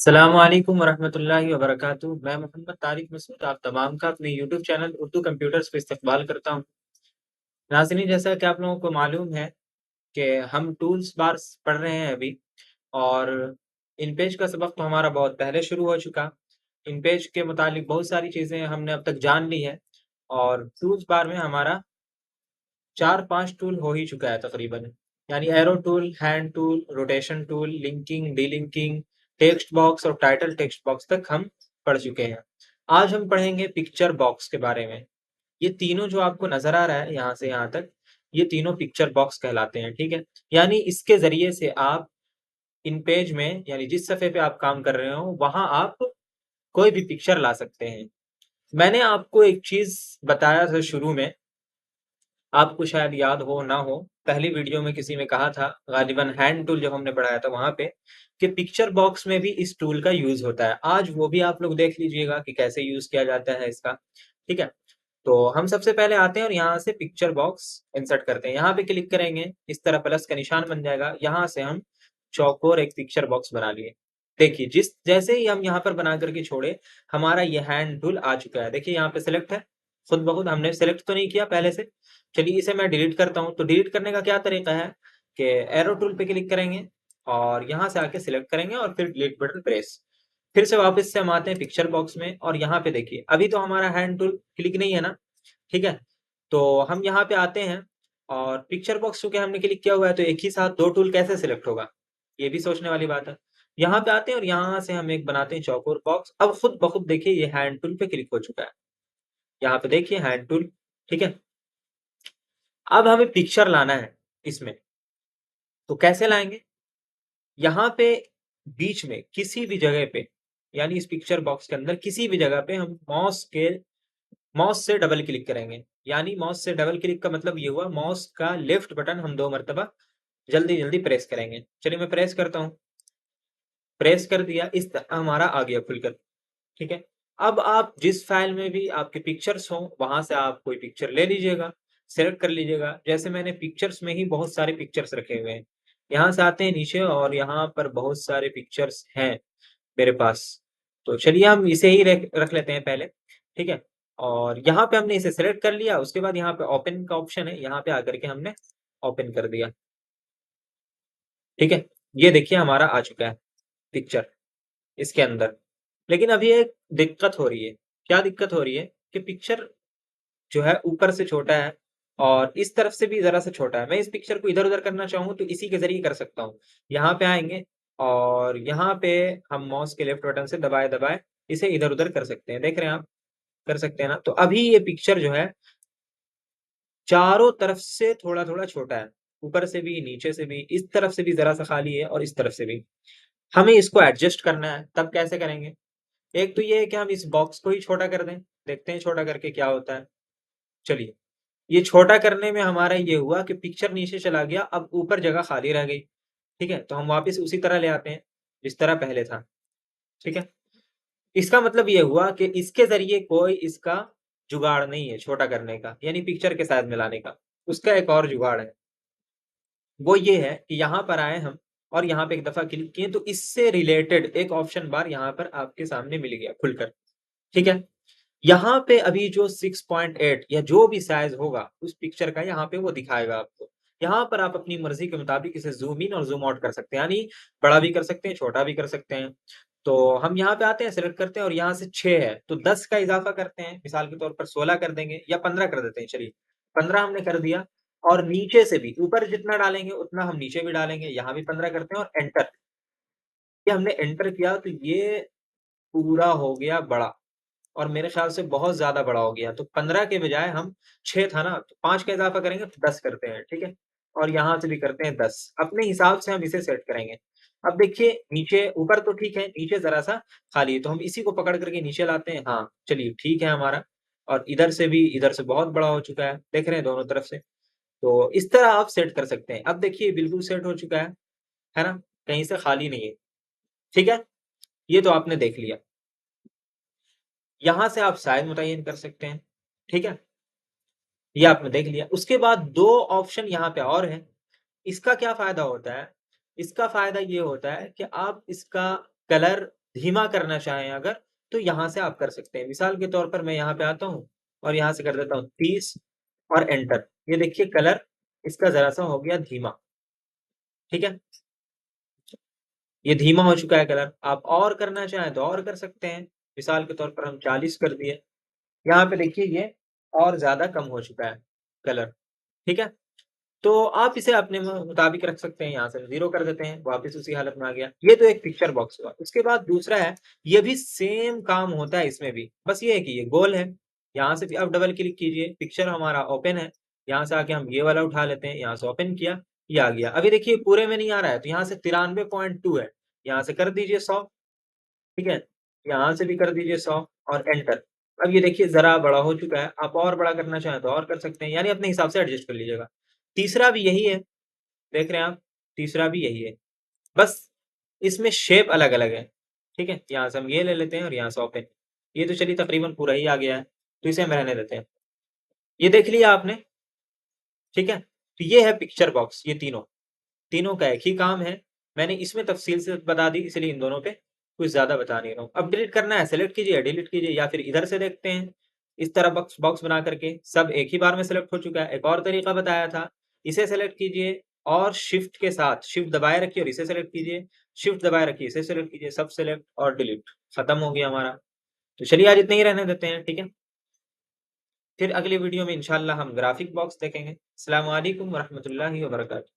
अस्सलामुअलैकुम वरहमतुल्लाहि वबरकातुहू। मैं मोहम्मद तारिक मसूद आप तमाम का अपने यूट्यूब चैनल उर्दू कंप्यूटर्स पे इस्तकबाल करता हूँ। नाज़रीन, जैसा कि आप लोगों को मालूम है कि हम टूल्स बार्स पढ़ रहे हैं अभी, और इन पेज का सबक तो हमारा बहुत पहले शुरू हो चुका। इन पेज के मुतालिक बहुत सारी चीज़ें हमने अब तक जान ली है, और टूल्स बार में हमारा 4-5 टूल हो ही चुका है तकरीबन। यानी arrow tool, hand tool, rotation tool, linking, delinking, text box और टाइटल टेक्स्ट बॉक्स तक हम पढ़ चुके हैं। आज हम पढ़ेंगे पिक्चर बॉक्स के बारे में। ये तीनों जो आपको नज़र आ रहा है यहाँ से यहाँ तक, ये तीनों पिक्चर बॉक्स कहलाते हैं, ठीक है? यानी इसके ज़रिए से आप इन पेज में, यानी जिस सफ़े पे आप काम कर रहे हो, वहाँ आप कोई भी पिक्चर ला सकते हैं। मैंने आपको एक चीज़ बताया था शुरू में, आपको शायद याद हो ना हो, पहली वीडियो में किसी ने कहा था, गालिबन हैंड टूल जब हमने पढ़ाया था वहाँ पे, कि पिक्चर बॉक्स में भी इस टूल का यूज़ होता है। आज वो भी आप लोग देख लीजिएगा कि कैसे यूज़ किया जाता है इसका, ठीक है? तो हम सबसे पहले आते हैं और यहाँ से पिक्चर बॉक्स इंसर्ट करते हैं। यहाँ पे क्लिक करेंगे, इस तरह प्लस का निशान बन जाएगा। यहाँ से हम चौकोर एक पिक्चर बॉक्स बना लिए। देखिए, जिस जैसे ही हम यहाँ पर बना कर के छोड़े, हमारा ये हैंड टूल आ चुका है। देखिए यहाँ पे सिलेक्ट है, खुद ब खुद हमने सिलेक्ट तो नहीं किया पहले से। चलिए इसे मैं डिलीट करता हूँ। तो डिलीट करने का क्या तरीका है कि एरो टूल पे क्लिक करेंगे और यहाँ से आके सिलेक्ट करेंगे और फिर डिलीट बटन प्रेस। फिर से वापस से हम आते हैं पिक्चर बॉक्स में, और यहाँ पे देखिए अभी तो हमारा हैंड टूल क्लिक नहीं है ना, ठीक है? तो हम यहाँ पे आते हैं, और पिक्चर बॉक्स चूँकि हमने क्लिक किया हुआ है तो एक ही साथ 2 टूल कैसे सिलेक्ट होगा? ये भी सोचने वाली बात है। यहाँ पे आते हैं और यहाँ से हम एक बनाते हैं चौकोर बॉक्स। अब खुद ब खुद देखिए ये हैंड टूल पे क्लिक हो चुका है। यहाँ पे देखिए हैंड टूल, ठीक है? अब हमें पिक्चर लाना है इसमें, तो कैसे लाएँगे? यहाँ पे बीच में किसी भी जगह पे, यानी इस पिक्चर बॉक्स के अंदर किसी भी जगह पे हम माउस से डबल क्लिक करेंगे। यानी माउस से डबल क्लिक का मतलब ये हुआ, माउस का लेफ्ट बटन हम 2 मर्तबा जल्दी-जल्दी प्रेस करेंगे। चलिए मैं प्रेस करता हूँ। प्रेस कर दिया, इस हमारा आ गया खुलकर, ठीक है? अब आप जिस फ़ाइल में भी आपके पिक्चर्स हों, वहाँ से आप कोई पिक्चर ले लीजिएगा, सेलेक्ट कर लीजिएगा। जैसे मैंने पिक्चर्स में ही बहुत सारे पिक्चर्स रखे हुए हैं। यहाँ से आते हैं नीचे और यहाँ पर बहुत सारे पिक्चर्स हैं मेरे पास। तो चलिए हम इसे ही रख रख लेते हैं पहले, ठीक है? और यहाँ पे हमने इसे सेलेक्ट कर लिया, उसके बाद यहाँ पे ओपन का ऑप्शन है, यहाँ पे आकर के हमने ओपन कर दिया, ठीक है? ये देखिए हमारा आ चुका है पिक्चर इसके अंदर। लेकिन अभी एक दिक्कत हो रही है। क्या दिक्कत हो रही है कि पिक्चर जो है ऊपर से छोटा है और इस तरफ से भी ज़रा-सा छोटा है। मैं इस पिक्चर को इधर-उधर करना चाहूँ तो इसी के ज़रिए कर सकता हूँ। यहाँ पे आएँगे और यहाँ पे हम माउस के लेफ्ट बटन से दबाए-दबाए इसे इधर-उधर कर सकते हैं। देख रहे हैं आप? कर सकते हैं ना? तो अभी ये पिक्चर जो है चारों तरफ से थोड़ा-थोड़ा छोटा है। ऊपर से भी, नीचे से भी, इस तरफ से भी ज़रा-सा खाली है और इस तरफ से भी। हमें इसको एडजस्ट करना है, तब कैसे करेंगे? एक तो ये है कि हम इस बॉक्स को ही छोटा कर दें, देखते हैं छोटा करके क्या होता है। चलिए, ये छोटा करने में हमारा ये हुआ कि पिक्चर नीचे चला गया, अब ऊपर जगह खाली रह गई, ठीक है? तो हम वापस उसी तरह ले आते हैं, जिस तरह पहले था, ठीक है? इसका मतलब ये हुआ कि इसके ज़रिए कोई इसका जुगाड़ नहीं है छोटा करने का, यानी पिक्चर के साइज़ में लाने का। उसका एक और जुगाड़ है, वो ये है कि यहाँ पर आए हम और यहाँ पे एक दफ़ा क्लिक किए, तो इससे रिलेटेड एक ऑप्शन बार यहाँ पर आपके सामने मिल गया खुलकर, ठीक है? यहाँ पे अभी जो 6.8 या जो भी साइज़ होगा उस पिक्चर का, यहाँ पे वो दिखाएगा आपको। यहाँ पर आप अपनी मर्ज़ी के मुताबिक इसे ज़ूम इन और ज़ूम आउट कर सकते हैं, यानी बड़ा भी कर सकते हैं, छोटा भी कर सकते हैं। तो हम यहाँ पे आते हैं, सेलेक्ट करते हैं और यहाँ से 6 है, तो 10 का इज़ाफ़ा करते हैं, मिसाल के तौर पर 16 कर देंगे या 15 कर देते हैं चलिए। 15 हमने कर दिया, और नीचे से भी ऊपर जितना डालेंगे उतना हम नीचे भी डालेंगे, यहाँ भी 15 करते हैं और एंटर। ये हमने एंटर किया तो ये पूरा हो गया बड़ा। और मेरे ख़्याल से बहुत ज़्यादा बड़ा हो गया, तो 15 के बजाय हम 6 था ना, तो 5 का इज़ाफ़ा करेंगे तो 10 करते हैं, ठीक है? और यहाँ से भी करते हैं 10, अपने हिसाब से हम इसे सेट करेंगे। अब देखिए नीचे, ऊपर तो ठीक है, नीचे ज़रा-सा खाली है, तो हम इसी को पकड़ कर के नीचे लाते हैं, हाँ, चलिए ठीक है हमारा। और इधर से भी, इधर से बहुत बड़ा हो चुका है, देख रहे हैं दोनों तरफ से। तो इस तरह आप सेट कर सकते हैं। अब देखिए बिल्कुल सेट हो चुका है ना? कहीं से खाली नहीं है, ठीक है? ये तो आपने देख लिया। यहाँ से आप साइज़ मुतय्यन कर सकते हैं, ठीक है? ये आपने देख लिया। उसके बाद 2 ऑप्शन यहाँ पे और हैं। इसका क्या फ़ायदा होता है? इसका फ़ायदा ये होता है कि आप इसका कलर धीमा करना चाहें अगर, तो यहाँ से आप कर सकते हैं। मिसाल के तौर पर मैं यहाँ पे आता हूँ और यहाँ से कर देता हूँ 30 और एंटर। ये देखिए कलर इसका ज़रा-सा हो गया धीमा, ठीक है? ये धीमा हो चुका है कलर। आप और करना चाहें तो और कर सकते हैं। मिसाल के तौर पर हम 40 कर दिए। यहाँ पे देखिए ये और ज़्यादा कम हो चुका है कलर, ठीक है? तो आप इसे अपने मुताबिक रख सकते हैं, यहाँ से 0 कर देते हैं, वापस उसी हालत में आ गया। ये तो एक पिक्चर बॉक्स हुआ। उसके बाद दूसरा है, ये भी सेम काम होता है इसमें भी, बस ये है कि ये गोल है। यहाँ से भी आप डबल क्लिक कीजिए, पिक्चर हमारा ओपन है, यहाँ से आके हम ये वाला उठा लेते हैं, यहाँ से ओपन किया, ये आ गया। अभी देखिए पूरे में नहीं आ रहा है, तो यहाँ से 93.2 है, यहाँ से कर दीजिए 100, ठीक है? यहाँ से भी कर दीजिए 100 और एंटर। अब ये देखिए ज़रा बड़ा हो चुका है, आप और बड़ा करना चाहें तो और कर सकते हैं, यानी अपने हिसाब से एडजस्ट कर लीजिएगा। तीसरा भी यही है, देख रहे हैं आप? तीसरा भी यही है, बस इसमें शेप अलग-अलग है, ठीक है? यहाँ से हम ये ले लेते हैं और यहाँ से ओपन। ये तो चलिए तकरीबन पूरा ही आ गया है, तो इसे हम रहने देते हैं। ये देख लिया आपने, ठीक है? तो ये है पिक्चर बॉक्स, ये तीनों। तीनों का एक ही काम है। मैंने इसमें तफ़सील से बता दी इसलिए इन दोनों पे कुछ ज़्यादा बता नहीं रहा हूँ। अब डिलीट करना है सेलेक्ट कीजिए, डिलीट कीजिए या फिर इधर से देखते हैं। इस तरह बॉक्स बॉक्स बना करके सब एक ही बार में सेलेक्ट हो चुका है। एक और तरीका बताया था, इसे सेलेक्ट कीजिए और शिफ्ट के साथ शिफ्ट दबाए रखिए और इसे सेलेक्ट कीजिए, शिफ्ट दबाए रखिए, इसे सेलेक्ट कीजिए, सब सेलेक्ट और डिलीट, खत्म हो गया हमारा। तो चलिए आज इतना ही रहने देते हैं, ठीक है? फिर अगली वीडियो में इंशाअल्लाह हम ग्राफिक बॉक्स देखेंगे। अस्सलामु अलैकुम व रहमतुल्लाहि व बरकातहू।